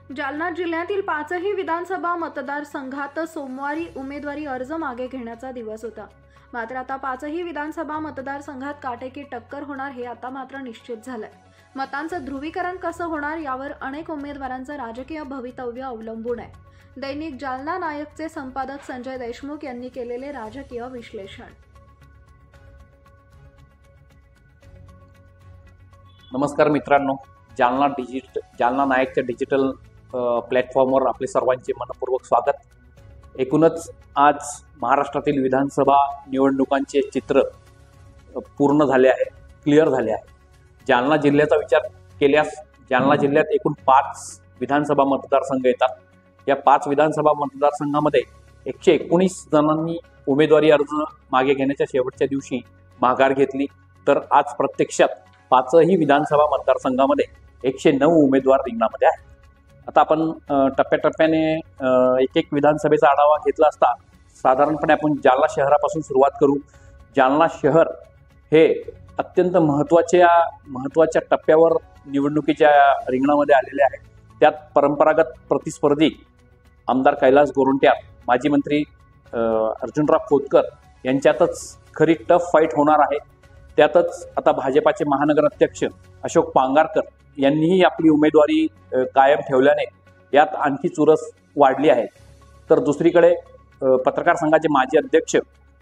जालना जिल्ह्यातील पाचही विधानसभा मतदारसंघात सोमवारी उमेदवारी अर्ज मागे घेण्याचा दिवस होता. मात्र आता पाचही विधानसभा मतदारसंघात काटेकी टक्कर होणार हे आता मात्र निश्चित झालंय. मतांचं ध्रुवीकरण कसं होणार यावर अनेक उमेदवारांचं राजकीय भवितव्य अवलंबून आहे. दैनिक जालना नायकचे संपादक संजय देशमुख यांनी केलेले राजकीय विश्लेषण. नमस्कार मित्रांनो, जालना नायकच्या डिजिटल प्लॅटफॉर्मवर आपले सर्वांचे मनपूर्वक स्वागत. एकूणच आज महाराष्ट्रातील विधानसभा निवडणुकांचे चित्र पूर्ण झाले आहे, क्लिअर झाले आहे. जालना जिल्ह्याचा विचार केल्यास जालना जिल्ह्यात एकूण 5 विधानसभा मतदारसंघ येतात. या 5 विधानसभा मतदारसंघामध्ये 119 जणांनी उमेदवारी अर्ज मागे घेण्याच्या शेवटच्या दिवशी माघार घेतली. तर आज प्रत्यक्षात 5ही विधानसभा मतदारसंघामध्ये 109 उमेदवार रिंगणामध्ये आहेत. आता आपण टप्प्याटप्प्याने एक विधानसभेचा आढावा घेतला असता साधारणपणे आपण जालना शहरापासून सुरुवात करू. जालना शहर हे अत्यंत महत्त्वाच्या टप्प्यावर निवडणुकीच्या रिंगणामध्ये आलेले आहे. त्यात परंपरागत प्रतिस्पर्धी आमदार कैलास गोरंट्याल, माजी मंत्री अर्जुनराव खोतकर यांच्यातच खरी टफ फाईट होणार आहे. त्यातच आता भाजपाचे महानगर अध्यक्ष अशोक पांगारकर यांनीही आपली उमेदवारी कायम ठेवल्याने यात आणखी चुरस वाढली आहे. तर दुसरीकडे पत्रकार संघाचे माजी अध्यक्ष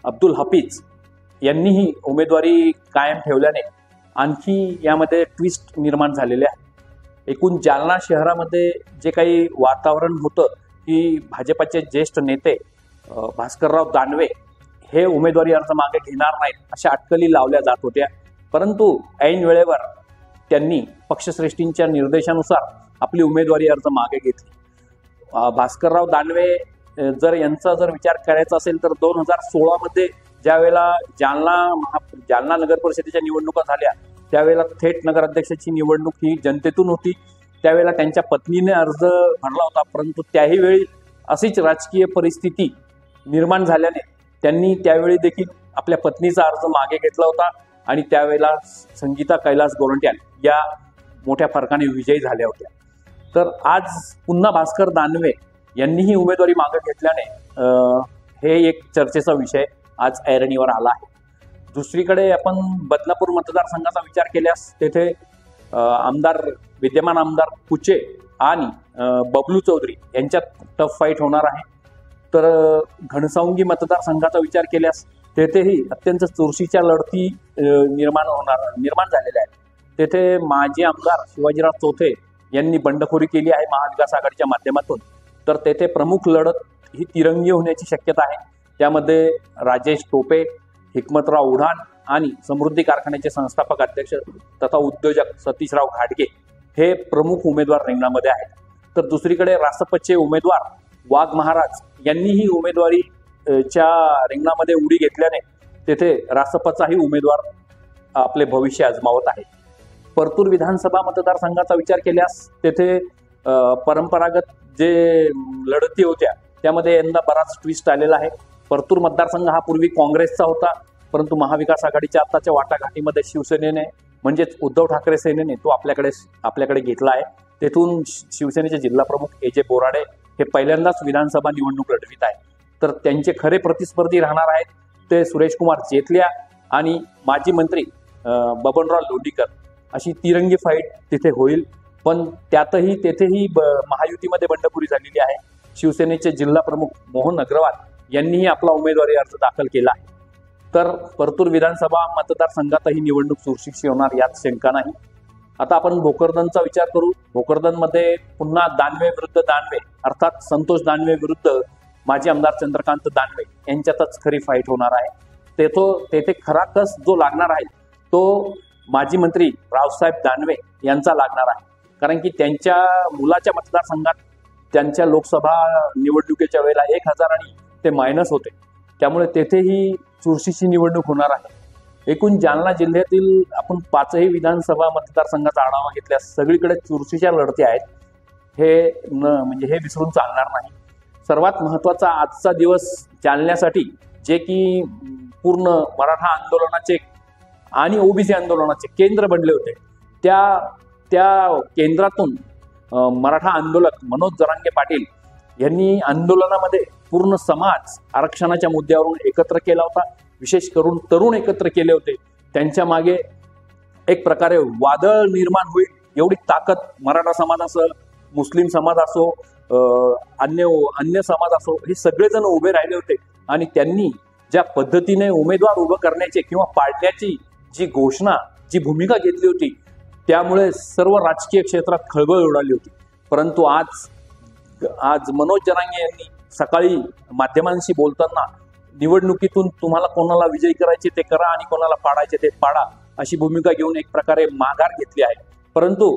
अब्दुल हफीज यांनीही उमेदवारी कायम ठेवल्याने आणखी यामध्ये ट्विस्ट निर्माण झालेले आहे. एकूण जालना शहरामध्ये जे काही वातावरण होतं की भाजपाचे ज्येष्ठ नेते भास्करराव दानवे हे उमेदवारी अर्ज मागे घेणार नाहीत अशा अटकली लावल्या जात होत्या. परंतु ऐन वेळेवर त्यांनी पक्षश्रेष्ठींच्या निर्देशानुसार आपली उमेदवारी अर्ज मागे घेतली. भास्करराव दानवे यांचा जर विचार करायचा असेल तर 2016 मध्ये ज्यावेळेला जालना नगर परिषदेच्या निवडणुका झाल्या त्यावेळेला थेट नगराध्यक्षाची निवडणूक ही जनतेतून होती. त्यावेळेला त्यांच्या पत्नीने अर्ज भरला होता. परंतु त्याही वेळी अशीच राजकीय परिस्थिती निर्माण झाल्याने त्यांनी त्यावेळी देखील आपल्या पत्नीचा अर्ज मागे घेतला होता आणि त्यावेळेला संगीता कैलास गोरंट्याल या मोठ्या फरकाने विजयी झाल्या होत्या. तर आज पुन्हा भास्कर दानवे यांनीही उमेदवारी मागे घेतल्याने हे एक चर्चेचा विषय आज ऐरणीवर आला आहे. दुसरीकडे आपण बदलापूर मतदारसंघाचा विचार केल्यास तेथे विद्यमान आमदार कुचे आणि बबलू चौधरी यांच्यात टफ फाईट होणार आहे. तर घनसावंगी मतदारसंघाचा विचार केल्यास तेथेही अत्यंत चुरशीच्या लढती निर्माण झालेल्या आहेत. तेथे माजी आमदार शिवाजीराव चौथे यांनी बंडखोरी केली आहे महाविकास आघाडीच्या माध्यमातून. तर तेथे प्रमुख लढत ही तिरंगी होण्याची शक्यता आहे. त्यामध्ये राजेश टोपे, हिकमतराव उढाण आणि समृद्धी कारखान्याचे संस्थापक अध्यक्ष तथा उद्योजक सतीशराव घाटगे हे प्रमुख उमेदवार रिंगणामध्ये आहेत. तर दुसरीकडे रासपचे उमेदवार वाघ महाराज यांनीही उमेदवारीच्या रिंगणामध्ये उडी घेतल्याने तेथे रासपचाही उमेदवार आपले भविष्य आजमावत आहे. परतूर विधानसभा मतदारसंघाचा विचार केल्यास तेथे परंपरागत जे लढती होत्या त्यामध्ये यंदा बराच ट्विस्ट आलेला आहे. परतूर मतदारसंघ हा पूर्वी काँग्रेसचा होता, परंतु महाविकास आघाडीच्या आताच्या वाटाघाटीमध्ये शिवसेनेने म्हणजेच उद्धव ठाकरे सेनेने तो आपल्याकडे घेतला आहे. तेथून शिवसेनेचे जिल्हाप्रमुख ए.जे. बोराडे हे पहिल्यांदाच विधानसभा निवडणूक लढवित आहेत. तर त्यांचे खरे प्रतिस्पर्धी राहणार आहेत ते सुरेशकुमार जेतल्या आणि माजी मंत्री बबनराव लोणीकर. अशी तिरंगी फाईट तिथे होईल. पण तेथेही महायुतीमध्ये बंडखोरी झालेली आहे. शिवसेनेचे जिल्हा प्रमुख मोहन अग्रवाल यांनीही आपला उमेदवारी अर्ज दाखल केला आहे. तर परतूर विधानसभा मतदारसंघातही निवडणूक चुरशीची होणार यात शंका नाही. आता आपण भोकरदनचा विचार करू. भोकरदनमध्ये पुन्हा दानवे विरुद्ध दानवे अर्थात संतोष दानवे विरुद्ध माजी आमदार चंद्रकांत दानवे यांच्यातच खरी फाईट होणार आहे. तेथे खरा कस जो लागणार आहे तो माजी मंत्री रावसाहेब दानवे यांचा लागणार आहे. कारण की त्यांच्या मुलाच्या मतदारसंघात त्यांच्या लोकसभा निवडणुकीच्या वेळेला 1000 आणि ते मायनस होते. त्यामुळे तेथेही चुरशीची निवडणूक होणार आहे. एकूण जालना जिल्ह्यातील आपण 5ही विधानसभा मतदारसंघाचा आढावा घेतल्यास सगळीकडे चुरशीच्या लढती आहेत. हे विसरून चालणार नाही. सर्वात महत्त्वाचा आजचा दिवस जालन्यासाठी जे की पूर्ण मराठा आंदोलनाचे आणि ओबीसी आंदोलनाचे केंद्र बनले होते त्या केंद्रातून मराठा आंदोलक मनोज जरांगे पाटील यांनी आंदोलनामध्ये पूर्ण समाज आरक्षणाच्या मुद्द्यावरून एकत्र केला होता. विशेष करून तरुण एकत्र केले होते. त्यांच्या मागे एक प्रकारे वादळ निर्माण होईल एवढी ताकद मराठा समाज असो, मुस्लिम समाज असो, अन्य समाज असो, हे सगळेजण उभे राहिले होते. आणि त्यांनी ज्या पद्धतीने उमेदवार उभं करण्याचे किंवा पाडण्याची जी घोषणा, जी भूमिका घेतली होती, त्यामुळे सर्व राजकीय क्षेत्रात खळबळ उडाली होती. परंतु आज मनोज जरांगे यांनी सकाळी माध्यमांशी बोलताना निवडणुकीतून तुम्हाला कोणाला विजयी करायचे ते करा आणि कोणाला पाडायचे ते पाडा अशी भूमिका घेऊन एक प्रकारे माघार घेतली आहे. परंतु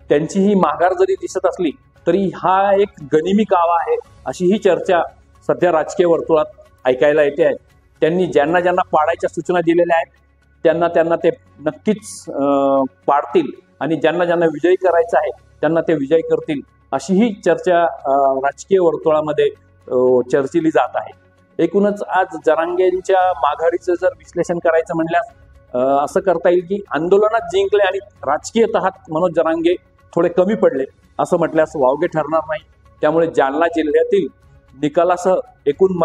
त्यांची ही माघार जरी दिसत असली तरी हा एक गनिमी कावा आहे अशी ही चर्चा सध्या राजकीय वर्तुळात ऐकायला येते आहे. त्यांनी ज्यांना ज्यांना पाडायच्या सूचना दिलेल्या आहेत त्यांना ते नक्कीच पाडतील आणि ज्यांना ज्यांना विजयी करायचं आहे त्यांना ते विजयी करतील अशी ही चर्चा राजकीय वर्तुळामध्ये चर्चिली जात आहे. एकूणच आज जरांगेंच्या माघारीचं जर विश्लेषण करायचं म्हणल्यास असं करता येईल की आंदोलनात जिंकले आणि राजकीयतः मनोज जरांगे थोडे कमी पडले असं म्हटल्यास वावगे ठरणार नाही. त्यामुळे जालना जिल्ह्यातील निकालासह एकूण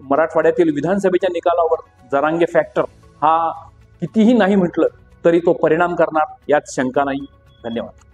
मराठवाड्यातील विधानसभेच्या निकालावर जरांगे फॅक्टर हा कितीही नाही म्हटलं तरी तो परिणाम करणार यात शंका नाही. धन्यवाद.